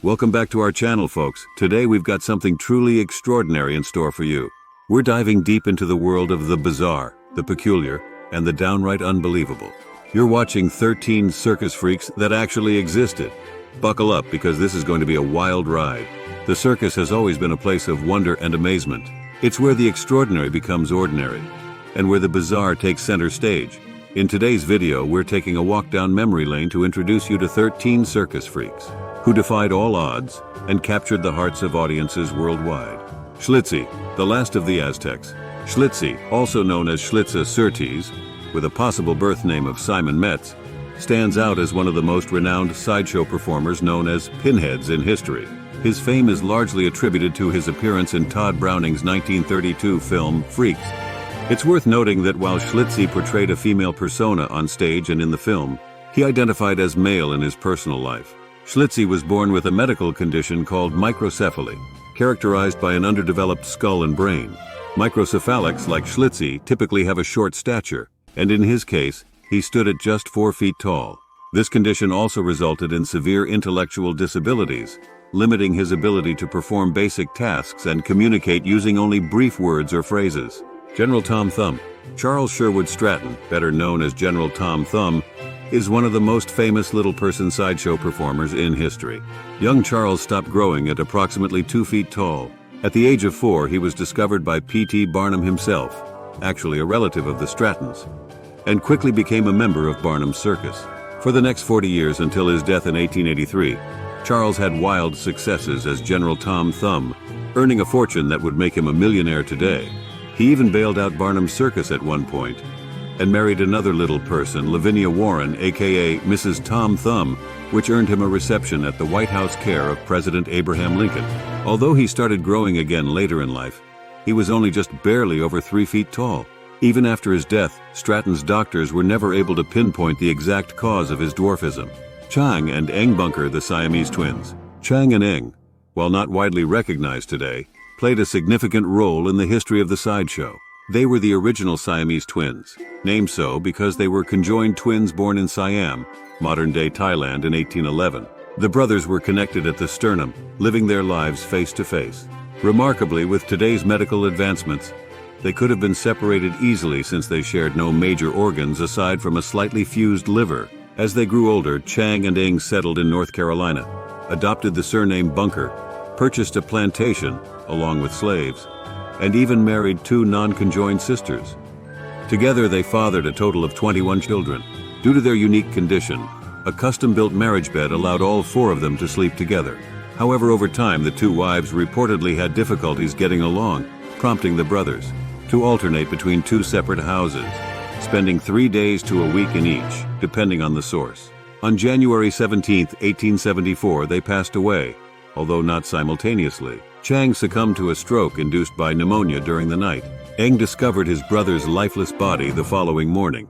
Welcome back to our channel, folks. Today we've got something truly extraordinary in store for you. We're diving deep into the world of the bizarre, the peculiar, and the downright unbelievable. You're watching 13 circus freaks that actually existed. Buckle up because this is going to be a wild ride. The circus has always been a place of wonder and amazement. It's where the extraordinary becomes ordinary, and where the bizarre takes center stage. In today's video, we're taking a walk down memory lane to introduce you to 13 circus freaks who defied all odds and captured the hearts of audiences worldwide. Schlitzie, the last of the Aztecs. Schlitzie, also known as Schlitzie, with a possible birth name of Simon Metz, stands out as one of the most renowned sideshow performers known as pinheads in history. His fame is largely attributed to his appearance in Tod Browning's 1932 film Freaks. It's worth noting that while Schlitzie portrayed a female persona on stage and in the film, he identified as male in his personal life. Schlitzie was born with a medical condition called microcephaly, characterized by an underdeveloped skull and brain. Microcephalics like Schlitzie typically have a short stature, and in his case, he stood at just 4 feet tall. This condition also resulted in severe intellectual disabilities, limiting his ability to perform basic tasks and communicate using only brief words or phrases. General Tom Thumb. Charles Sherwood Stratton, better known as General Tom Thumb, is one of the most famous little person sideshow performers in history. Young Charles stopped growing at approximately 2 feet tall. At the age of 4, he was discovered by P.T. Barnum himself, actually a relative of the Strattons, and quickly became a member of Barnum's circus. For the next 40 years until his death in 1883, Charles had wild successes as General Tom Thumb, earning a fortune that would make him a millionaire today. He even bailed out Barnum's circus at one point, and married another little person, Lavinia Warren, aka Mrs. Tom Thumb, which earned him a reception at the White House care of President Abraham Lincoln. Although he started growing again later in life, he was only just barely over 3 feet tall. Even after his death, Stratton's doctors were never able to pinpoint the exact cause of his dwarfism. Chang and Eng Bunker, the Siamese twins. Chang and Eng, while not widely recognized today, played a significant role in the history of the sideshow. They were the original Siamese twins, named so because they were conjoined twins born in Siam, modern-day Thailand, in 1811. The brothers were connected at the sternum, living their lives face to face. Remarkably, with today's medical advancements, they could have been separated easily since they shared no major organs aside from a slightly fused liver. As they grew older, Chang and Eng settled in North Carolina, adopted the surname Bunker, purchased a plantation, along with slaves, and even married 2 non-conjoined sisters. Together they fathered a total of 21 children. Due to their unique condition, a custom-built marriage bed allowed all 4 of them to sleep together. However, over time, the 2 wives reportedly had difficulties getting along, prompting the brothers to alternate between 2 separate houses, spending 3 days to a week in each, depending on the source. On January 17, 1874, they passed away, although not simultaneously. Chang succumbed to a stroke induced by pneumonia during the night. Eng discovered his brother's lifeless body the following morning,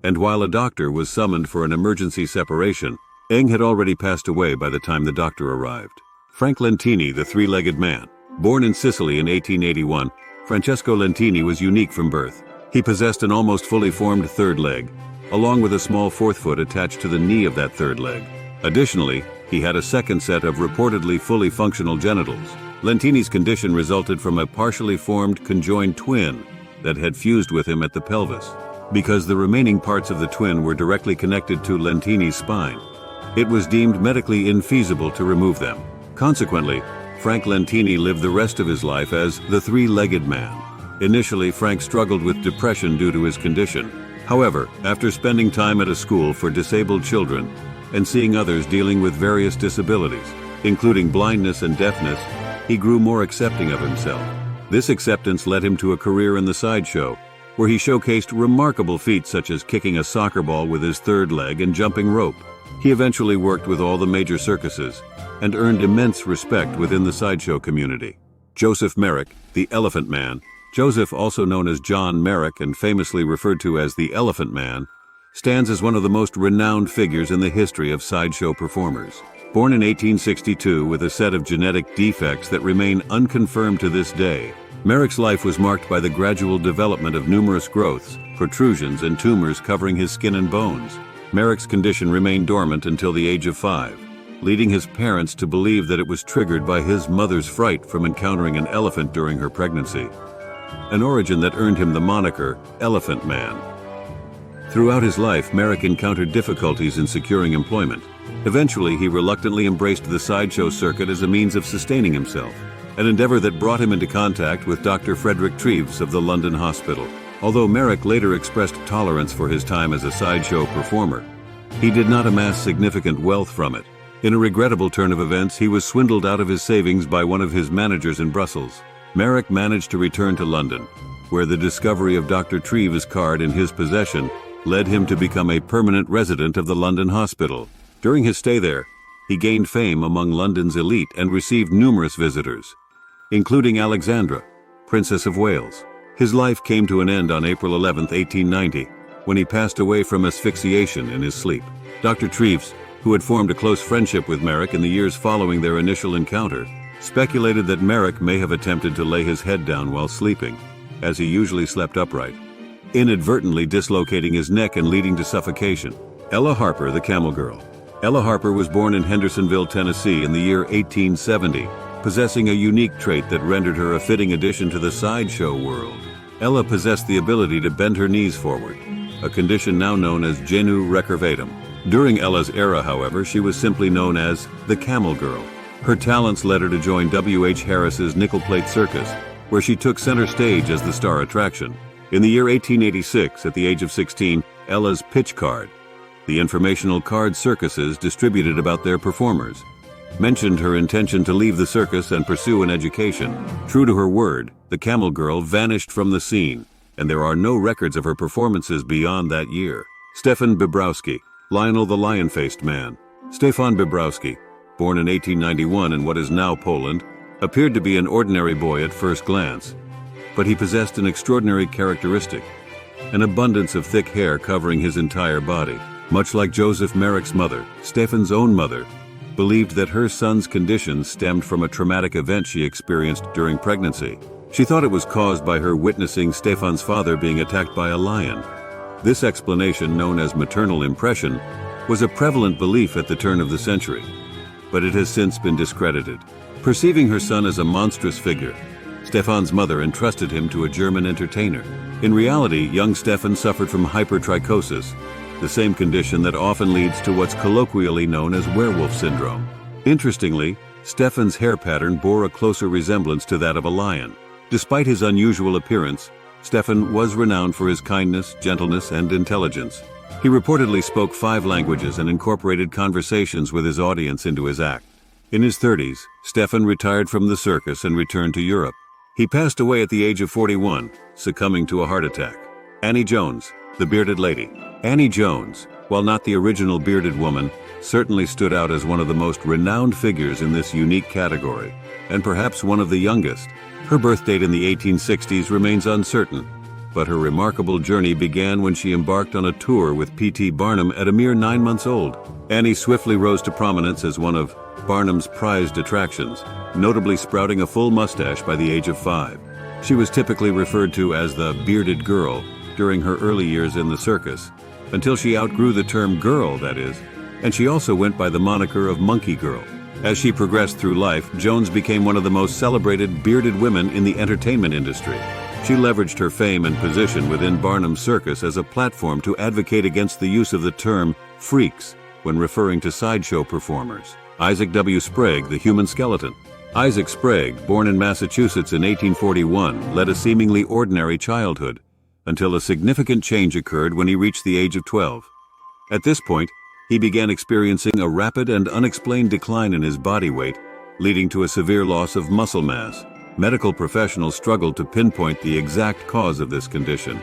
and while a doctor was summoned for an emergency separation, Eng had already passed away by the time the doctor arrived. Frank Letini, the 3-legged man. Born in Sicily in 1881, Francesco Letini was unique from birth. He possessed an almost fully formed 3rd leg, along with a small 4th foot attached to the knee of that 3rd leg. Additionally, he had a 2nd set of reportedly fully functional genitals. Letini's condition resulted from a partially formed conjoined twin that had fused with him at the pelvis. Because the remaining parts of the twin were directly connected to Letini's spine, it was deemed medically infeasible to remove them. Consequently, Frank Letini lived the rest of his life as the 3-legged man. Initially, Frank struggled with depression due to his condition. However, after spending time at a school for disabled children and seeing others dealing with various disabilities, including blindness and deafness, he grew more accepting of himself. This acceptance led him to a career in the sideshow, where he showcased remarkable feats such as kicking a soccer ball with his 3rd leg and jumping rope. He eventually worked with all the major circuses and earned immense respect within the sideshow community. Joseph Merrick, the Elephant Man. Joseph, also known as John Merrick and famously referred to as the Elephant Man, stands as one of the most renowned figures in the history of sideshow performers. Born in 1862 with a set of genetic defects that remain unconfirmed to this day, Merrick's life was marked by the gradual development of numerous growths, protrusions, and tumors covering his skin and bones. Merrick's condition remained dormant until the age of 5. leading his parents to believe that it was triggered by his mother's fright from encountering an elephant during her pregnancy, an origin that earned him the moniker Elephant Man. Throughout his life, Merrick encountered difficulties in securing employment. Eventually, he reluctantly embraced the sideshow circuit as a means of sustaining himself, an endeavor that brought him into contact with Dr. Frederick Treves of the London Hospital. Although Merrick later expressed tolerance for his time as a sideshow performer, he did not amass significant wealth from it. In a regrettable turn of events, he was swindled out of his savings by one of his managers in Brussels. Merrick managed to return to London, where the discovery of Dr. Treves' card in his possession led him to become a permanent resident of the London Hospital. During his stay there, he gained fame among London's elite and received numerous visitors, including Alexandra, Princess of Wales. His life came to an end on April 11, 1890, when he passed away from asphyxiation in his sleep. Dr. Treves, who had formed a close friendship with Merrick in the years following their initial encounter, speculated that Merrick may have attempted to lay his head down while sleeping, as he usually slept upright, inadvertently dislocating his neck and leading to suffocation. Ella Harper, the Camel Girl. Ella Harper was born in Hendersonville, Tennessee in the year 1870, possessing a unique trait that rendered her a fitting addition to the sideshow world. Ella possessed the ability to bend her knees forward, a condition now known as genu recurvatum. During Ella's era, however, she was simply known as the Camel Girl. Her talents led her to join W.H. Harris's Nickel Plate Circus, where she took center stage as the star attraction. In the year 1886, at the age of 16, Ella's pitch card, the informational card circuses distributed about their performers, mentioned her intention to leave the circus and pursue an education. True to her word, the Camel Girl vanished from the scene, and there are no records of her performances beyond that year. Stephan Bibrowsky, Lionel the Lion-Faced Man. Stephan Bibrowsky, born in 1891 in what is now Poland, appeared to be an ordinary boy at first glance, but he possessed an extraordinary characteristic, an abundance of thick hair covering his entire body. Much like Joseph Merrick's mother, Stephan's own mother believed that her son's condition stemmed from a traumatic event she experienced during pregnancy. She thought it was caused by her witnessing Stephan's father being attacked by a lion. This explanation, known as maternal impression, was a prevalent belief at the turn of the century, but it has since been discredited. Perceiving her son as a monstrous figure, Stephan's mother entrusted him to a German entertainer. In reality, young Stephan suffered from hypertrichosis, the same condition that often leads to what's colloquially known as werewolf syndrome. Interestingly, Stephan's hair pattern bore a closer resemblance to that of a lion. Despite his unusual appearance, Stephan was renowned for his kindness, gentleness, and intelligence. He reportedly spoke 5 languages and incorporated conversations with his audience into his act. In his 30s, Stephan retired from the circus and returned to Europe. He passed away at the age of 41, succumbing to a heart attack. Annie Jones, the bearded lady. Annie Jones, while not the original bearded woman, certainly stood out as one of the most renowned figures in this unique category, and perhaps one of the youngest. Her birth date in the 1860s remains uncertain, but her remarkable journey began when she embarked on a tour with P.T. Barnum at a mere 9 months old. Annie swiftly rose to prominence as one of Barnum's prized attractions, notably sprouting a full mustache by the age of 5. She was typically referred to as the bearded girl during her early years in the circus, until she outgrew the term girl, that is, and she also went by the moniker of Monkey Girl. As she progressed through life, Jones became one of the most celebrated bearded women in the entertainment industry. She leveraged her fame and position within Barnum's circus as a platform to advocate against the use of the term freaks when referring to sideshow performers. Isaac W. Sprague, the human skeleton. Isaac Sprague, born in Massachusetts in 1841, led a seemingly ordinary childhood, until a significant change occurred when he reached the age of 12. At this point, he began experiencing a rapid and unexplained decline in his body weight, leading to a severe loss of muscle mass. Medical professionals struggled to pinpoint the exact cause of this condition,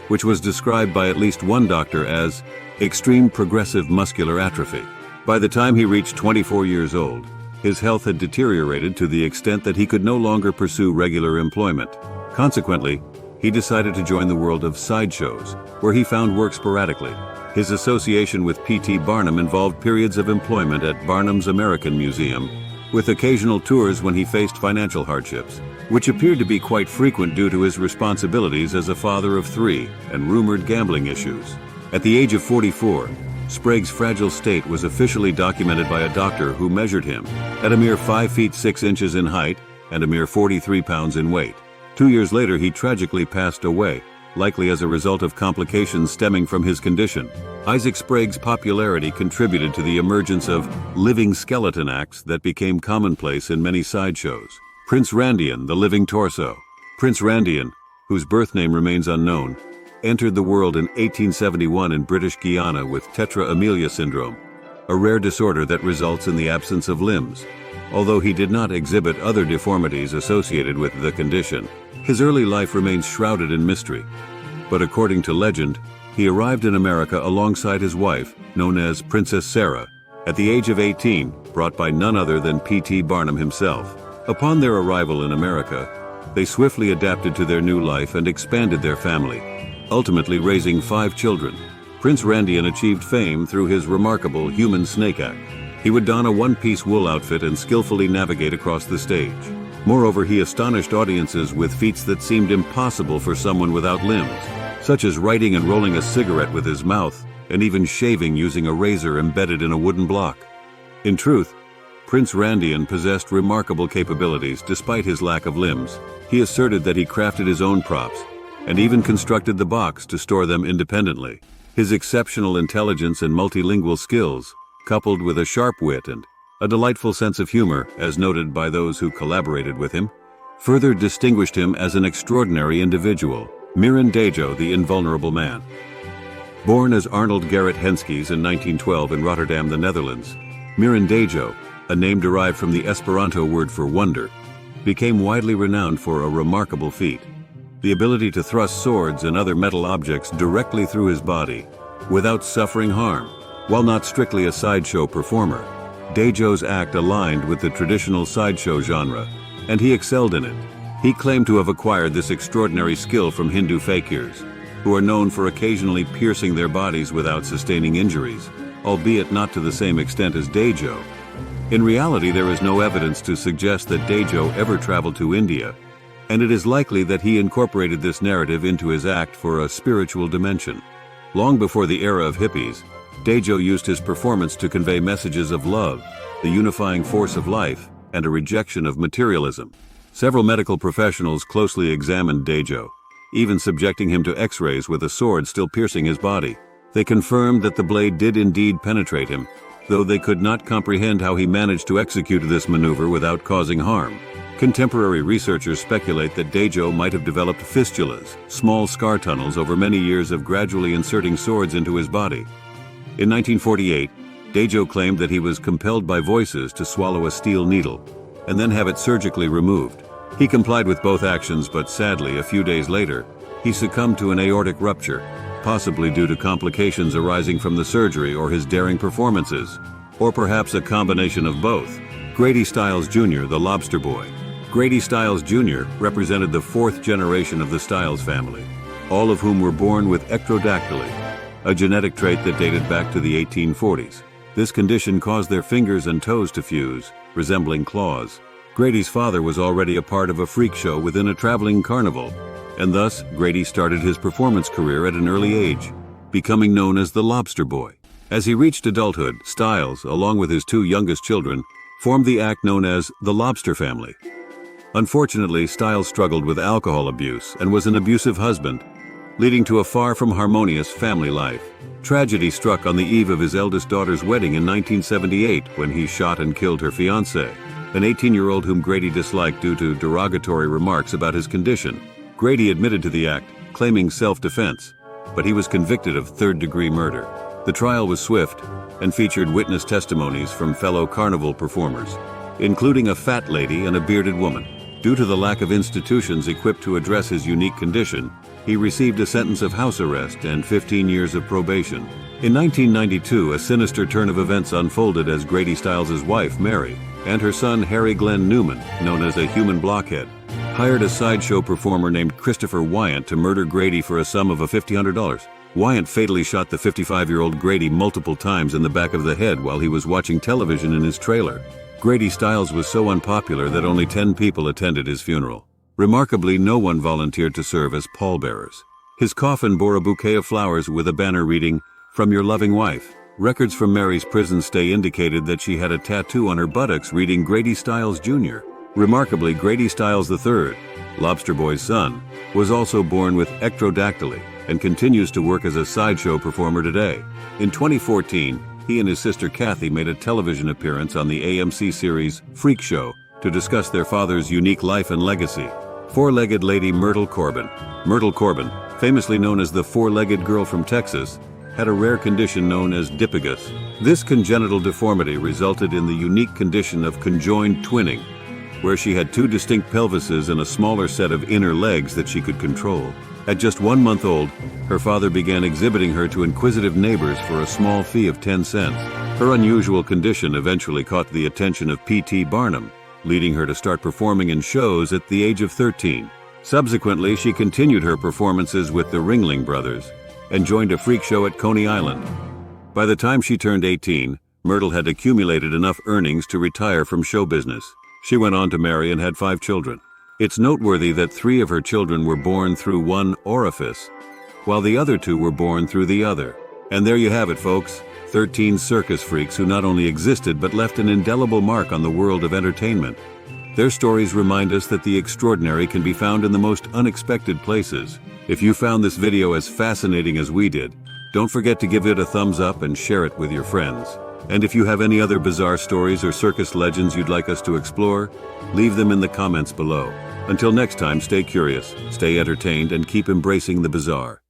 which was described by at least one doctor as extreme progressive muscular atrophy. By the time he reached 24 years old, his health had deteriorated to the extent that he could no longer pursue regular employment. Consequently, he decided to join the world of sideshows, where he found work sporadically. His association with P.T. Barnum involved periods of employment at Barnum's American Museum, with occasional tours when he faced financial hardships, which appeared to be quite frequent due to his responsibilities as a father of 3 and rumored gambling issues. At the age of 44, Sprague's fragile state was officially documented by a doctor who measured him at a mere 5 feet 6 inches in height and a mere 43 pounds in weight. 2 years later, he tragically passed away, likely as a result of complications stemming from his condition. Isaac Sprague's popularity contributed to the emergence of living skeleton acts that became commonplace in many sideshows. Prince Randian, the living torso. Prince Randian, whose birth name remains unknown, entered the world in 1871 in British Guiana with tetra amelia syndrome, a rare disorder that results in the absence of limbs. Although he did not exhibit other deformities associated with the condition, his early life remains shrouded in mystery. But according to legend, he arrived in America alongside his wife, known as Princess Sarah, at the age of 18, brought by none other than P.T. Barnum himself. Upon their arrival in America, they swiftly adapted to their new life and expanded their family, ultimately raising 5 children. Prince Randian achieved fame through his remarkable human snake act. He would don a one-piece wool outfit and skillfully navigate across the stage. Moreover, he astonished audiences with feats that seemed impossible for someone without limbs, such as writing and rolling a cigarette with his mouth, and even shaving using a razor embedded in a wooden block. In truth, Prince Randian possessed remarkable capabilities despite his lack of limbs. He asserted that he crafted his own props, and even constructed the box to store them independently. His exceptional intelligence and multilingual skills, coupled with a sharp wit and a delightful sense of humor, as noted by those who collaborated with him, further distinguished him as an extraordinary individual. Mirin Dajo, the Invulnerable Man. Born as Arnold Gerrit Henskes in 1912 in Rotterdam, the Netherlands, Mirin Dajo, a name derived from the Esperanto word for wonder, became widely renowned for a remarkable feat: the ability to thrust swords and other metal objects directly through his body without suffering harm. While not strictly a sideshow performer, Dajo's act aligned with the traditional sideshow genre, and he excelled in it. He claimed to have acquired this extraordinary skill from Hindu fakirs, who are known for occasionally piercing their bodies without sustaining injuries, albeit not to the same extent as Dajo. In reality, there is no evidence to suggest that Dajo ever traveled to India, and it is likely that he incorporated this narrative into his act for a spiritual dimension. Long before the era of hippies, Dajo used his performance to convey messages of love, the unifying force of life, and a rejection of materialism. Several medical professionals closely examined Dajo, even subjecting him to x-rays with a sword still piercing his body. They confirmed that the blade did indeed penetrate him, though they could not comprehend how he managed to execute this maneuver without causing harm. Contemporary researchers speculate that Dajo might have developed fistulas, small scar tunnels over many years of gradually inserting swords into his body. In 1948, Dajo claimed that he was compelled by voices to swallow a steel needle and then have it surgically removed. He complied with both actions, but sadly, a few days later, he succumbed to an aortic rupture, possibly due to complications arising from the surgery or his daring performances, or perhaps a combination of both. Grady Stiles Jr., the Lobster-Boy. Grady Stiles Jr. represented the 4th generation of the Stiles family, all of whom were born with ectrodactyly, a genetic trait that dated back to the 1840s. This condition caused their fingers and toes to fuse, resembling claws. Grady's father was already a part of a freak show within a traveling carnival, and thus Grady started his performance career at an early age, becoming known as the Lobster-Boy. As he reached adulthood, Stiles, along with his 2 youngest children, formed the act known as the Lobster Family. Unfortunately, Stiles struggled with alcohol abuse and was an abusive husband, leading to a far from harmonious family life. Tragedy struck on the eve of his eldest daughter's wedding in 1978 when he shot and killed her fiancée, an 18-year-old whom Grady disliked due to derogatory remarks about his condition. Grady admitted to the act, claiming self-defense, but he was convicted of 3rd-degree murder. The trial was swift and featured witness testimonies from fellow carnival performers, including a fat lady and a bearded woman. Due to the lack of institutions equipped to address his unique condition, he received a sentence of house arrest and 15 years of probation. In 1992, a sinister turn of events unfolded as Grady Stiles' wife, Mary, and her son, Harry Glenn Newman, known as a human blockhead, hired a sideshow performer named Christopher Wyant to murder Grady for a sum of $1,500. Wyant fatally shot the 55-year-old Grady multiple times in the back of the head while he was watching television in his trailer. Grady Stiles was so unpopular that only 10 people attended his funeral. Remarkably, no one volunteered to serve as pallbearers. His coffin bore a bouquet of flowers with a banner reading, "From your loving wife." Records from Mary's prison stay indicated that she had a tattoo on her buttocks reading Grady Stiles Jr. Remarkably, Grady Stiles III, Lobster-Boy's son, was also born with ectrodactyly and continues to work as a sideshow performer today. In 2014, he and his sister Kathy made a television appearance on the AMC series Freak Show to discuss their father's unique life and legacy. Four-legged lady Myrtle Corbin. Myrtle Corbin, famously known as the four-legged girl from Texas, had a rare condition known as dipagus. This congenital deformity resulted in the unique condition of conjoined twinning, where she had two distinct pelvises and a smaller set of inner legs that she could control. At just 1 month old, her father began exhibiting her to inquisitive neighbors for a small fee of 10 cents. Her unusual condition eventually caught the attention of P.T. Barnum, leading her to start performing in shows at the age of 13. Subsequently, she continued her performances with the Ringling Brothers and joined a freak show at Coney Island. By the time she turned 18, Myrtle had accumulated enough earnings to retire from show business. She went on to marry and had 5 children. It's noteworthy that 3 of her children were born through one orifice, while the other 2 were born through the other. And there you have it, folks. 13 circus freaks who not only existed but left an indelible mark on the world of entertainment. Their stories remind us that the extraordinary can be found in the most unexpected places. If you found this video as fascinating as we did, don't forget to give it a thumbs up and share it with your friends. And if you have any other bizarre stories or circus legends you'd like us to explore, leave them in the comments below. Until next time, stay curious, stay entertained, and keep embracing the bizarre.